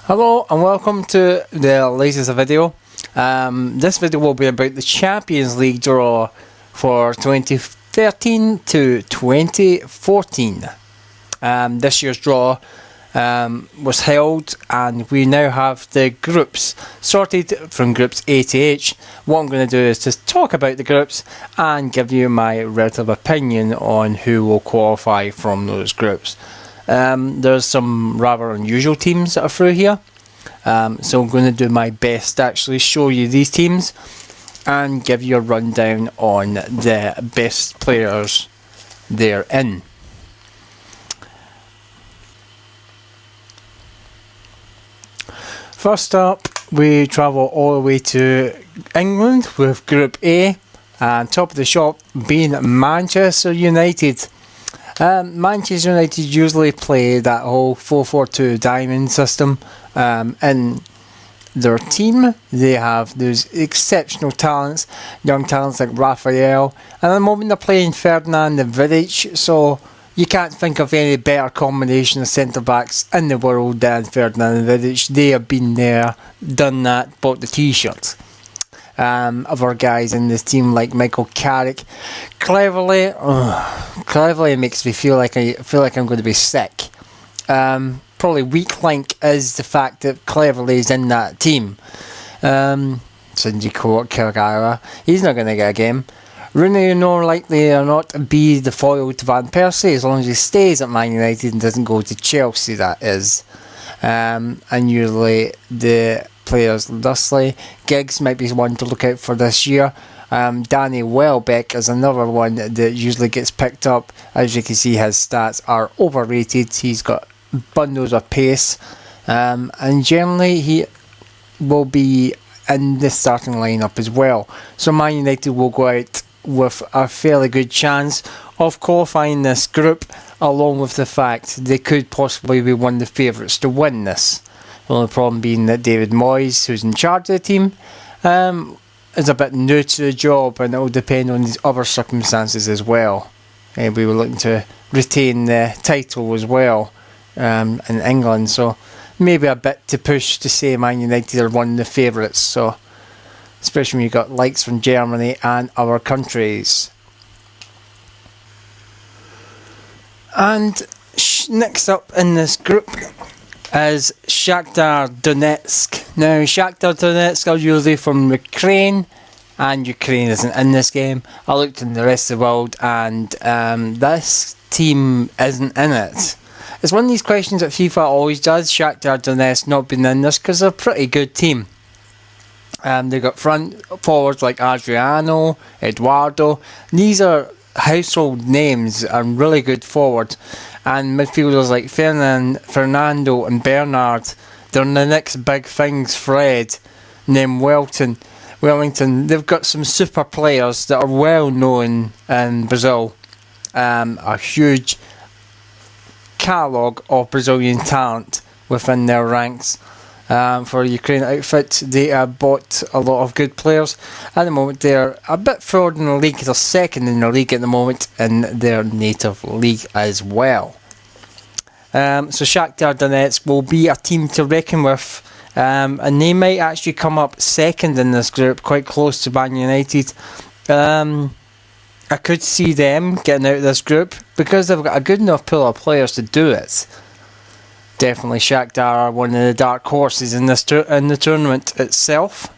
Hello and welcome to the latest video. This video will be about the Champions League draw for 2013 to 2014. This year's draw was held and we now have the groups sorted from groups A to H. What I'm going to do is just talk about the groups and give you my relative opinion on who will qualify from those groups. There's some rather unusual teams that are through here, so I'm going to do my best to actually show you these teams and give you a rundown on the best players they're in. First up, we travel all the way to England with Group A, and top of the shop being Manchester United. Manchester United usually play that whole 4-4-2 diamond system in their team. They have those exceptional talents, young talents like Raphael, and at the moment they're playing Ferdinand and Vidic, so you can't think of any better combination of centre backs in the world than Ferdinand and Vidic. They have been there, done that, bought the t-shirts. Other guys in this team like Michael Carrick, cleverly makes me feel like I'm going to be sick. Probably weak link is the fact that Cleverley is in that team. Shinji Kagawa, he's not going to get a game. Rooney more likely or not be the foil to Van Persie as long as he stays at Man United and doesn't go to Chelsea, that is. And usually the players thusly. Giggs might be one to look out for this year. Danny Welbeck is another one that usually gets picked up. As you can see, his stats are overrated. He's got bundles of pace, and generally he will be in the starting lineup as well. So Man United will go out with a fairly good chance of qualifying this group, along with the fact they could possibly be one of the favourites to win this. The only problem being that David Moyes, who's in charge of the team, is a bit new to the job, and it will depend on these other circumstances as well. We were looking to retain the title as well in England, so maybe a bit to push to say Man United are one of the favourites, so especially when you've got likes from Germany and other countries. And next up in this group is Shakhtar Donetsk. Now, Shakhtar Donetsk are usually from Ukraine, and Ukraine isn't in this game. I looked in the rest of the world, and this team isn't in it. It's one of these questions that FIFA always does, Shakhtar Donetsk not being in this, because they're a pretty good team. They've got front forwards like Adriano, Eduardo. These are household names and really good forwards. And midfielders like Fernando and Bernard, they're the next big things. Fred, named Wellington. They've got some super players that are well known in Brazil. A huge catalogue of Brazilian talent within their ranks. For a Ukraine outfit, they have bought a lot of good players. At the moment, they're a bit forward in the league. They're second in the league at the moment in their native league as well. So Shakhtar Donetsk will be a team to reckon with, and they might actually come up second in this group, quite close to Man United. I could see them getting out of this group because they've got a good enough pool of players to do it. Definitely Shakhtar are one of the dark horses in this in the tournament itself.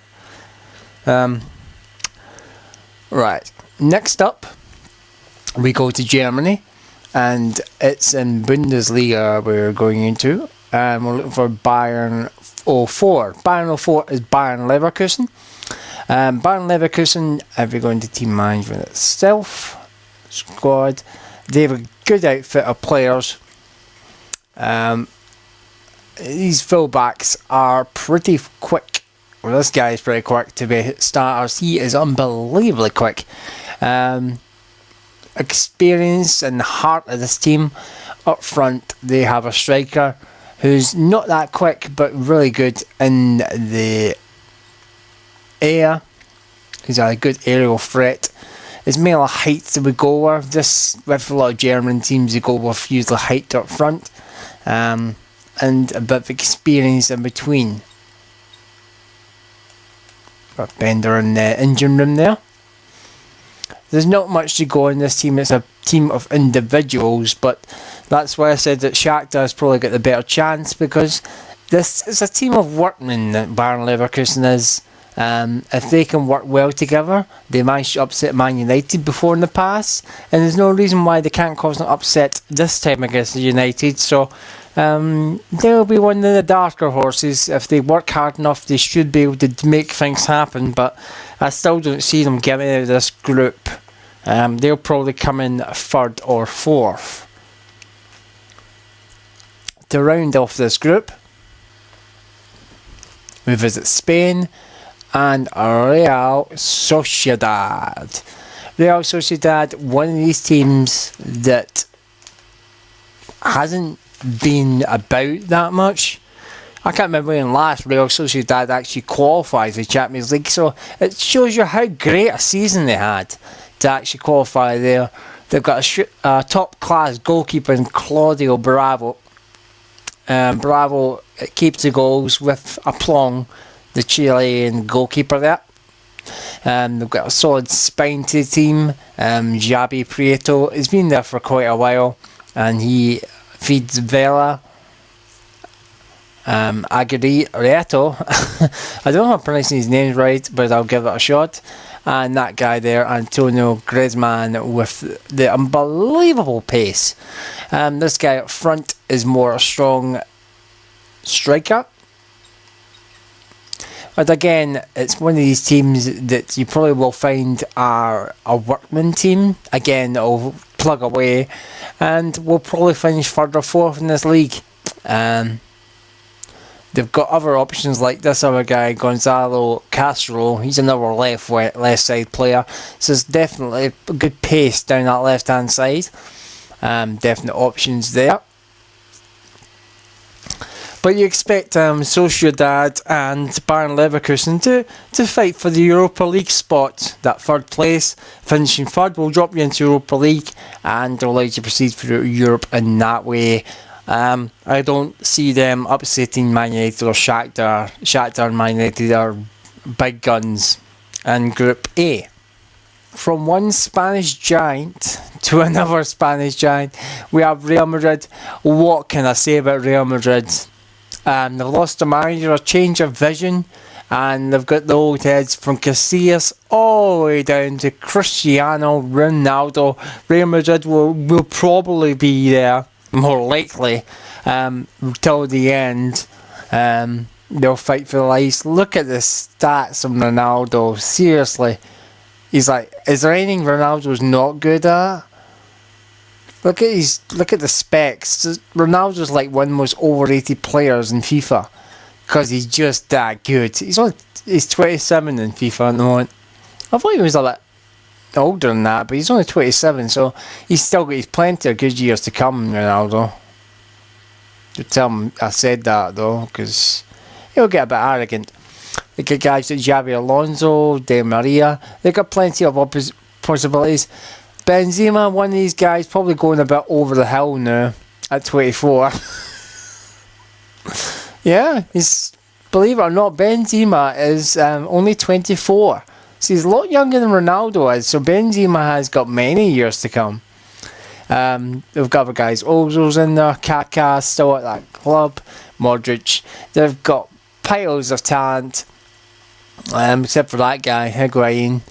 Right, next up we go to Germany, and it's in Bundesliga we're going into, and we're looking for Bayern 04. Bayern 04 is Bayern Leverkusen. Bayern Leverkusen, if you're going to team management itself, squad, they have a good outfit of players. These fullbacks are pretty quick. Well, this guy is pretty quick to be starters. He is unbelievably quick. Experience and the heart of this team. Up front, they have a striker who's not that quick, but really good in the air. He's a good aerial threat. It's mainly height that we go with. With a lot of German teams, you go with usually height up front. and a bit of experience in between. Got Bender in the engine room there. There's not much to go in this team. It's a team of individuals, but that's why I said that Shakhtar has probably got the better chance, because this is a team of workmen that Bayern Leverkusen is. If they can work well together, they managed to upset Man United before in the past, and there's no reason why they can't cause an upset this time against United. So they'll be one of the darker horses. If they work hard enough, they should be able to make things happen, but I still don't see them getting out of this group. They'll probably come in 3rd or 4th. To round off this group, we visit Spain and Real Sociedad. Real Sociedad, one of these teams that hasn't been about that much. I can't remember when last Real Sociedad actually qualified for the Champions League, so it shows you how great a season they had to actually qualify there. They've got a top-class goalkeeper in Claudio Bravo. Bravo keeps the goals with aplomb, the Chilean goalkeeper there. They've got a solid spine to the team. Javi Prieto has been there for quite a while, and he feeds Vela. Agurito. I don't know if I'm pronouncing his name right, but I'll give it a shot. And that guy there, Antonio Griezmann, with the unbelievable pace. This guy up front is more a strong striker. But again, it's one of these teams that you probably will find are a workman team. Again, it'll plug away, and we'll probably finish 3rd or 4th in this league. They've got other options like this other guy, Gonzalo Castro. He's another left side player. So there's definitely a good pace down that left hand side. Definite options there. But you expect Sociedad and Bayern Leverkusen to fight for the Europa League spot, that 3rd place. Finishing 3rd will drop you into Europa League and allow you to proceed through Europe in that way. I don't see them upsetting Man United or Shakhtar. Shakhtar and Man United are big guns in Group A. From one Spanish giant to another Spanish giant, we have Real Madrid. What can I say about Real Madrid? They've lost a manager, a change of vision, and they've got the old heads from Casillas all the way down to Cristiano Ronaldo. Real Madrid will probably be there, more likely, till the end. They'll fight for the lives. Look at the stats of Ronaldo. Seriously, he's like, is there anything Ronaldo's not good at? Look at the specs. Ronaldo's like one of the most overrated players in FIFA because he's just that good. He's 27 in FIFA at the moment. I thought he was a bit older than that, but he's only 27, so he's still got plenty of good years to come, Ronaldo. To tell him I said that though, because he'll get a bit arrogant. They got guys like Xabi Alonso, Di Maria. They've got plenty of possibilities. Benzema, one of these guys, probably going a bit over the hill now at 24. Yeah, believe it or not, Benzema is only 24. So he's a lot younger than Ronaldo is, so Benzema has got many years to come. They've got other guys, Ozil's in there, Kaká still at that club, Modric. They've got piles of talent, except for that guy, Higuain.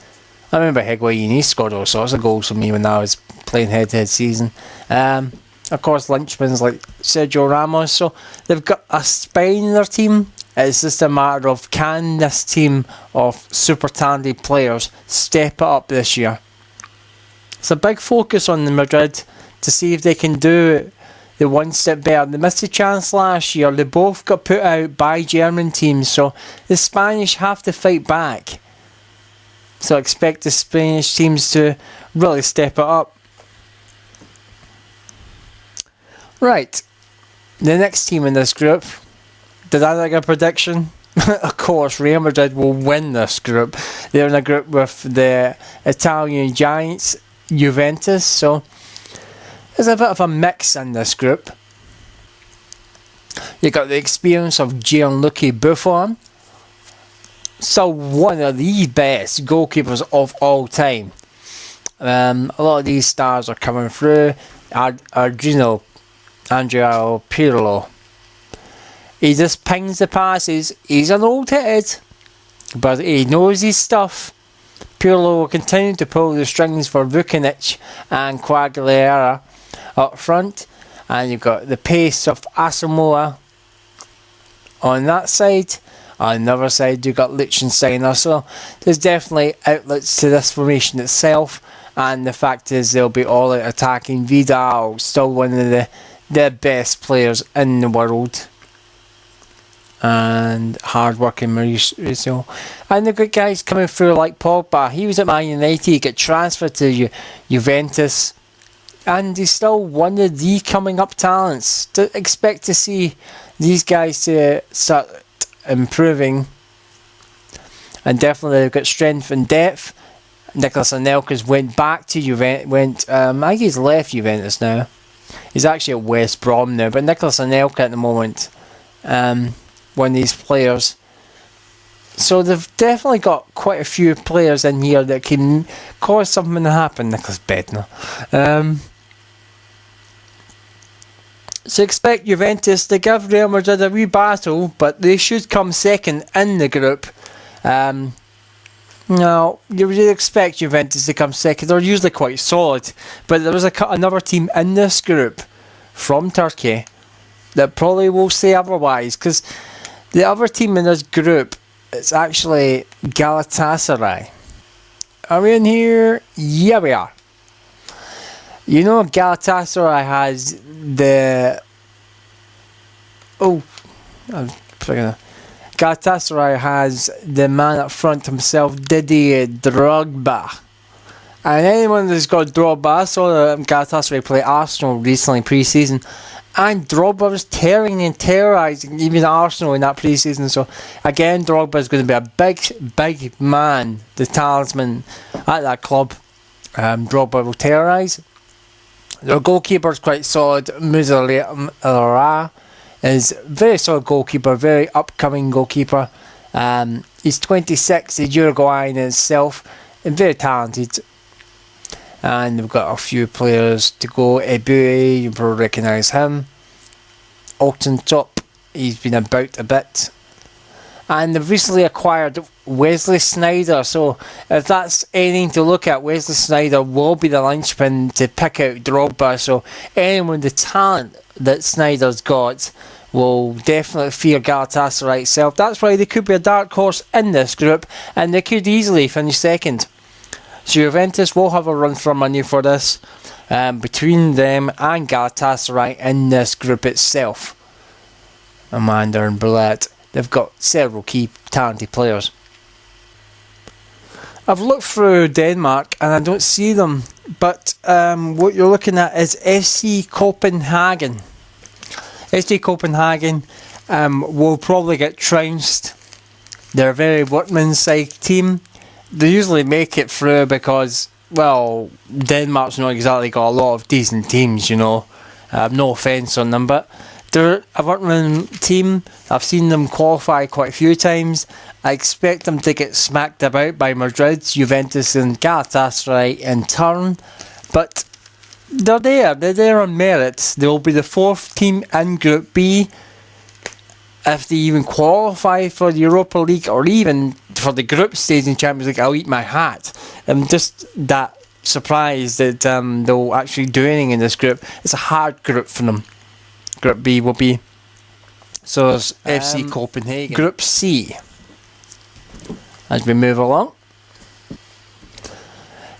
I remember Higuain, he scored all sorts of goals for me when I was playing head-to-head season. Of course, Lynchman's like Sergio Ramos, so they've got a spine in their team. It's just a matter of, can this team of super talented players step it up this year? It's a big focus on the Madrid to see if they can do the one step better. They missed a chance last year. They both got put out by German teams, so the Spanish have to fight back. So I expect the Spanish teams to really step it up. Right, the next team in this group. Did I make a prediction? Of course, Real Madrid will win this group. They're in a group with the Italian giants, Juventus. So there's a bit of a mix in this group. You got the experience of Gianluca Buffon, still one of the best goalkeepers of all time. A lot of these stars are coming through. Andrea Pirlo. He just pings the passes. He's an old head, but he knows his stuff. Pirlo will continue to pull the strings for Vucinic and Quagliarella up front. And you've got the pace of Asamoah on that side. On the other side, you've got Liechtensteiner. So there's definitely outlets to this formation itself. And the fact is, they'll be all out attacking. Vidal, still one of the best players in the world. And hard-working Mauricio. And the good guys coming through like Pogba. He was at Man United, he got transferred to Juventus. And he's still one of the coming-up talents. To expect to see these guys to start improving. And definitely they've got strength and depth. Nicolas Anelka's went back to Juventus. I think he's left Juventus now. He's actually at West Brom now. But Nicolas Anelka at the moment, one of these players. So they've definitely got quite a few players in here that can cause something to happen. Nicholas Bednar. So expect Juventus to give Real Madrid a wee battle, but they should come second in the group. No, you would expect Juventus to come second. They're usually quite solid, but there is another team in this group from Turkey that probably will say otherwise, because the other team in this group is actually Galatasaray. Are we in here? Yeah, we are. You know, Galatasaray has the... Galatasaray has the man up front himself, Didier Drogba. And anyone that's got Drogba, I saw Galatasaray play Arsenal recently pre-season, and Drogba was tearing and terrorising even Arsenal in that pre-season. So again, Drogba is going to be a big man, the talisman at that club. Drogba will terrorise. Their goalkeeper is quite solid. Muzalera is very solid goalkeeper, very upcoming goalkeeper. He's 26, he's Uruguayan in itself, and very talented. And we've got a few players to go. Ebue, you probably recognise him. Alton Top, he's been about a bit. And they've recently acquired Wesley Sneijder. So if that's anything to look at, Wesley Sneijder will be the linchpin to pick out Drogba. So anyone with the talent that Snyder's got will definitely fear Galatasaray itself. That's why they could be a dark horse in this group, and they could easily finish second. So Juventus will have a run for money for this, between them and Galatasaray in this group itself. Amanda and Bullet, they've got several key talented players. I've looked through Denmark and I don't see them, but what you're looking at is FC Copenhagen. FC Copenhagen will probably get trounced. They're a very workman's-side team. They usually make it through because, well, Denmark's not exactly got a lot of decent teams, you know. No offence on them, but they're a workman team. I've seen them qualify quite a few times. I expect them to get smacked about by Madrid, Juventus and Galatasaray in turn. But they're there on merit. They'll be the fourth team in Group B. If they even qualify for the Europa League or even for the group stage in Champions League, I'll eat my hat. I'm just that surprised that they'll actually do anything in this group. It's a hard group for them. Group B will be. So it's FC Copenhagen. Group C. As we move along.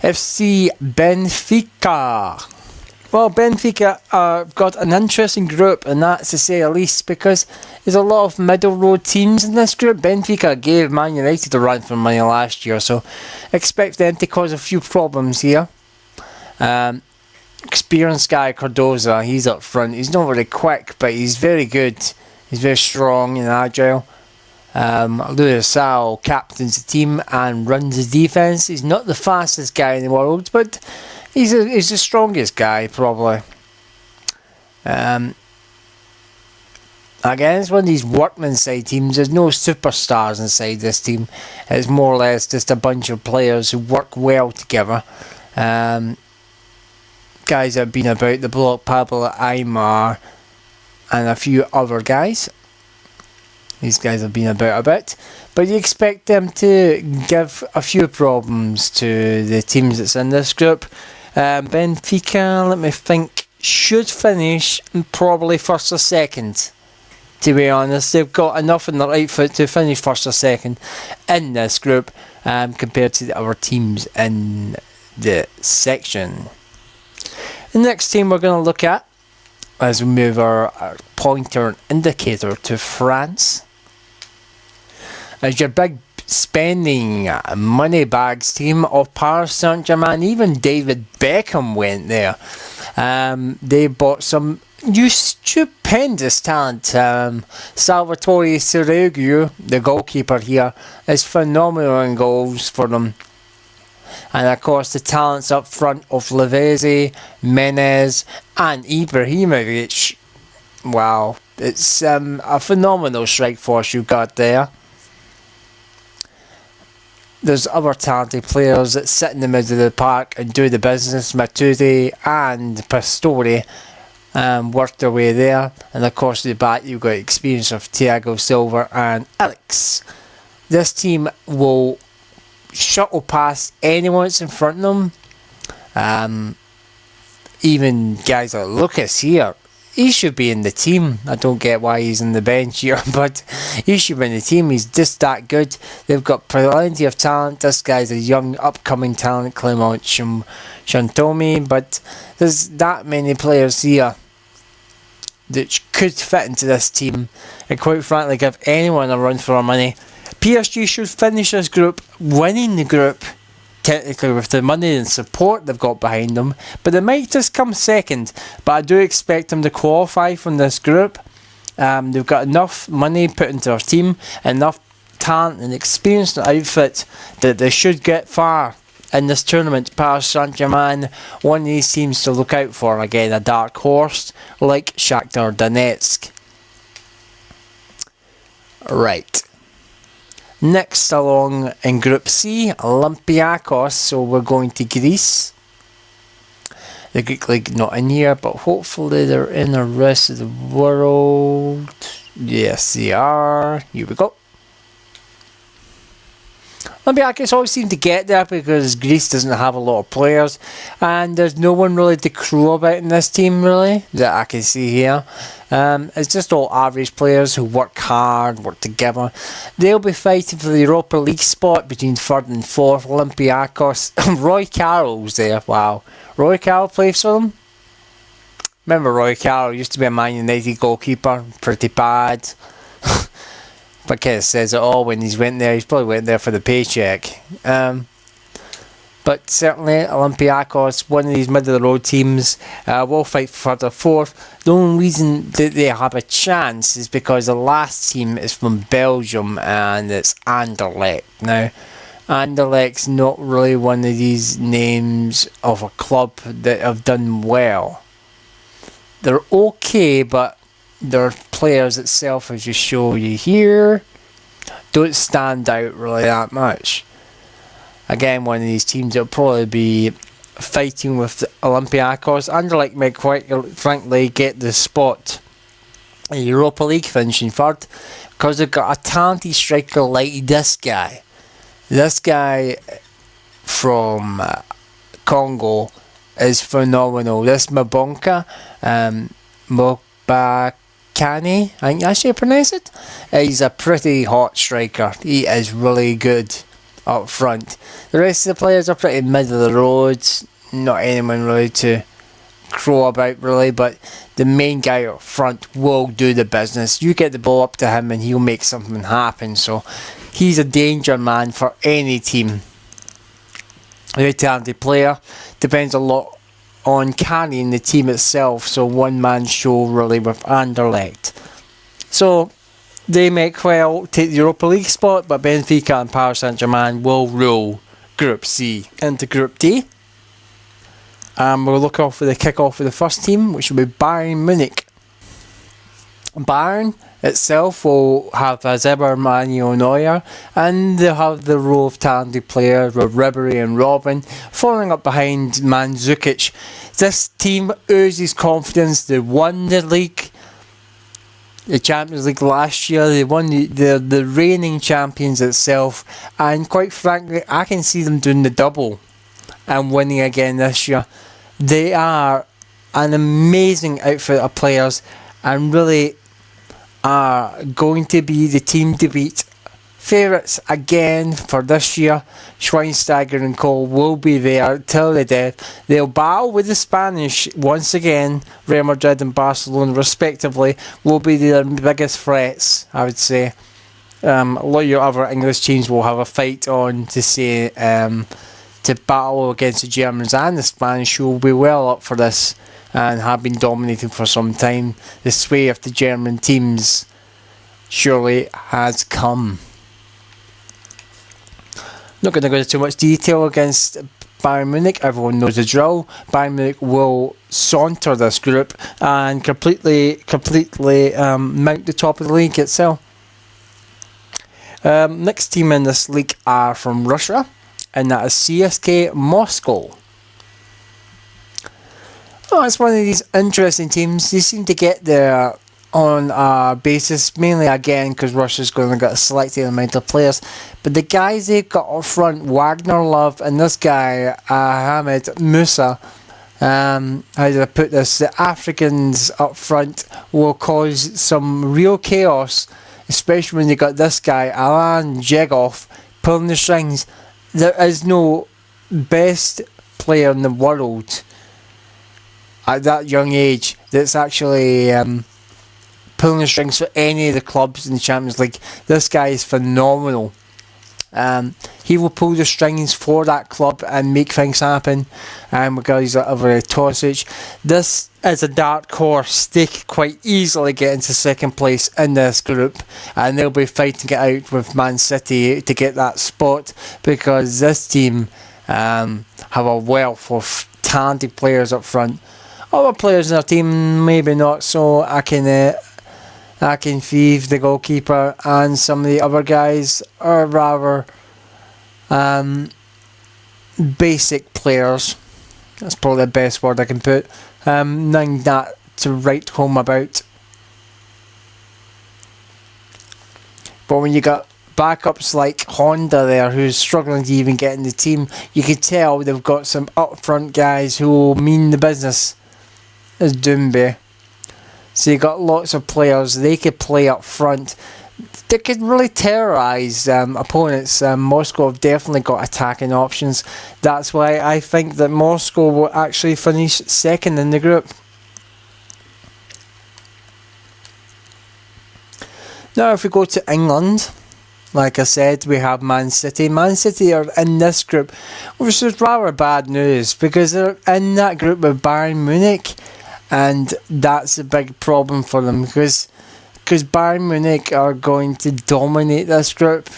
FC Benfica. Well, Benfica got an interesting group, and that's to say the least, because there's a lot of middle road teams in this group. Benfica gave Man United a run for money last year, so expect them to cause a few problems here. Experienced guy Cardoza, he's up front. He's not very quick, but he's very good. He's very strong and agile. Luis Sal captains the team and runs the defence. He's not the fastest guy in the world, but he's the strongest guy, probably. Again, it's one of these workman side teams. There's no superstars inside this team. It's more or less just a bunch of players who work well together. Guys that have been about the block, Pablo Aymar and a few other guys. These guys have been about a bit. But you expect them to give a few problems to the teams that's in this group. Benfica, let me think, should finish probably first or second. To be honest, they've got enough in their right foot to finish first or second in this group compared to the other teams in the section. The next team we're going to look at as we move our pointer and indicator to France is your big spending money bags team of Paris Saint-Germain. Even David Beckham went there. They bought some stupendous talent. Salvatore Sirigu, the goalkeeper here, is phenomenal in goals for them. And of course the talents up front of Lavezzi, Menez and Ibrahimovic. Wow, it's a phenomenal strike force you've got there. There's other talented players that sit in the middle of the park and do the business. Matuidi and Pastore worked their way there. And of course at the back you've got experience of Thiago Silva and Alex. This team will shuttle past anyone that's in front of them. Even guys like Lucas here, he should be in the team. I don't get why he's on the bench here, but he should be in the team. He's just that good. They've got plenty of talent. This guy's a young upcoming talent, Clement Chantomi, but there's that many players here that could fit into this team and quite frankly give anyone a run for their money. PSG should finish this group winning the group, technically with the money and support they've got behind them, but they might just come second. But I do expect them to qualify from this group. They've got enough money put into their team, enough talent and experience in the outfit that they should get far in this tournament. Paris Saint-Germain, one of these teams to look out for. Again, a dark horse like Shakhtar Donetsk. Right. Next along in Group C, Olympiacos, so we're going to Greece. The Greek League not in here, but hopefully they're in the rest of the world. Yes, they are. Here we go. Olympiacos always seem to get there because Greece doesn't have a lot of players and there's no one really to crow about in this team really that I can see here. It's just all average players who work hard, work together. They'll be fighting for the Europa League spot between 3rd and 4th. Olympiacos. Roy Carroll's there. Wow. Roy Carroll plays for them? Remember Roy Carroll used to be a Man United goalkeeper. Pretty bad. But kind of says it all when he's went there. He's probably went there for the paycheck. But certainly Olympiacos, one of these middle of the road teams, will fight for the 4th. The only reason that they have a chance is because the last team is from Belgium and it's Anderlecht. Now, Anderlecht's not really one of these names of a club that have done well. They're okay, but their players itself, as you show you here, don't stand out really that much. Again, one of these teams that will probably be fighting with the Olympiacos. Anderlecht may quite frankly get the spot in Europa League, finishing 3rd, because they've got a talented striker like this guy. This guy from Congo is phenomenal. This Mabonka, Mobakani, I think that's how you pronounce it. He's a pretty hot striker. He is really good up front. The rest of the players are pretty middle of the road. Not anyone really to crow about really, but the main guy up front will do the business. You get the ball up to him and he'll make something happen. So he's a danger man for any team. Very talented player. Depends a lot on carrying the team itself. So one man show really with Anderlecht. So they may well take the Europa League spot, but Benfica and Paris Saint-Germain will rule Group C. Into Group D. We'll look off for the kick-off for the first team, which will be Bayern Munich. Bayern itself will have, as ever, Manuel Neuer, and they'll have the row of talented players with Ribery and Robin, following up behind Mandzukic. This team oozes confidence. They won the league, the Champions League last year. They won the reigning champions itself, and quite frankly, I can see them doing the double and winning again this year. They are an amazing outfit of players, and really are going to be the team to beat. Favourites again for this year. Schweinsteiger and Cole will be there till the death. They'll battle with the Spanish once again. Real Madrid and Barcelona respectively will be their biggest threats, I would say. A lot of your other English teams will have a fight on to say to battle against the Germans and the Spanish, who will be well up for this and have been dominating for some time. The sway of the German teams surely has come. Not going to go into too much detail against Bayern Munich. Everyone knows the drill. Bayern Munich will saunter this group and completely mount the top of the league itself. Next team in this league are from Russia, and that is CSK Moscow. Oh, it's one of these interesting teams. They seem to get there on a basis, mainly again because Russia's going to get a selected amount of players. But the guys they've got up front, Wagner Love and this guy, Ahmed Musa, how do I put this? The Africans up front will cause some real chaos, especially when you got this guy, Alan Jegov, pulling the strings. There is no best player in the world at that young age that's actually pulling the strings for any of the clubs in the Champions League. This guy is phenomenal. He will pull the strings for that club and make things happen. With guys like Tosic, this is a dark horse. They could quite easily get into second place in this group, and they'll be fighting it out with Man City to get that spot, because this team have a wealth of talented players up front. Other players in their team maybe not so. Akin Thief, the goalkeeper, and some of the other guys are rather basic players. That's probably the best word I can put. Nothing that to write home about. But when you got backups like Honda there, who's struggling to even get in the team, you can tell they've got some up-front guys who will mean the business. As Doumbé. So you got lots of players. They could play up front. They could really terrorise opponents. Moscow have definitely got attacking options. That's why I think that Moscow will actually finish second in the group. Now if we go to England, like I said, we have Man City. Man City are in this group, which is rather bad news, because they're in that group with Bayern Munich. And that's a big problem for them, because Bayern Munich are going to dominate this group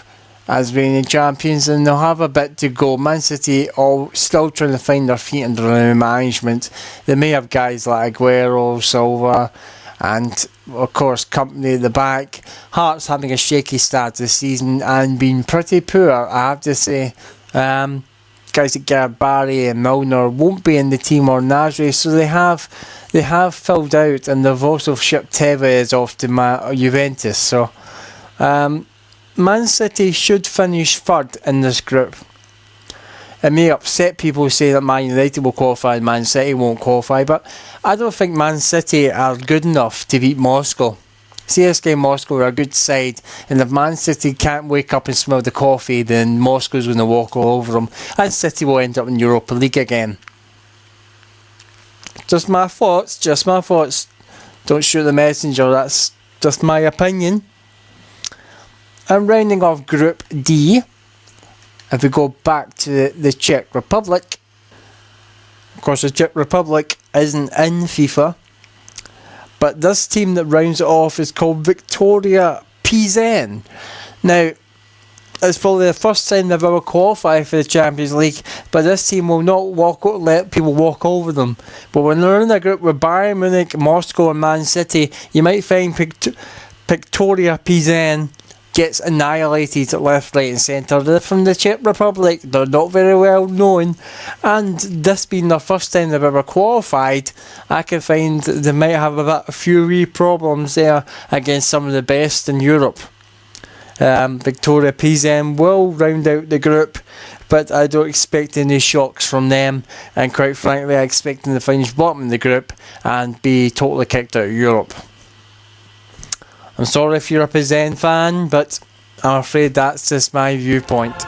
as reigning champions, and they'll have a bit to go. Man City all still trying to find their feet under new management. They may have guys like Aguero, Silva, and of course Company at the back. Hearts having a shaky start this season and been pretty poor, I have to say. Guys like Gareth Barry and Milner won't be in the team, or Nasri, so they have filled out, and they've also shipped Tevez off to Juventus. So Man City should finish third in this group. It may upset people who say that Man United will qualify and Man City won't qualify, but I don't think Man City are good enough to beat Moscow. CSK Moscow are a good side, and if Man City can't wake up and smell the coffee, then Moscow's going to walk all over them, and City will end up in Europa League again. Just my thoughts. Don't shoot the messenger, that's just my opinion. And rounding off Group D, if we go back to the Czech Republic, of course the Czech Republic isn't in FIFA, but this team that rounds it off is called Victoria Plzeň. Now, it's probably the first time they've ever qualified for the Champions League, but this team will not let people walk over them. But when they're in a group with Bayern Munich, Moscow and Man City, you might find Victoria Pilsen gets annihilated left, right and centre. They're from the Czech Republic, they're not very well known, and this being their first time they've ever qualified, I can find they might have a few wee problems there against some of the best in Europe. Victoria Pilsen will round out the group, but I don't expect any shocks from them, and quite frankly I expect them to finish bottom in the group and be totally kicked out of Europe. I'm sorry if you're a Pilsen fan, but I'm afraid that's just my viewpoint.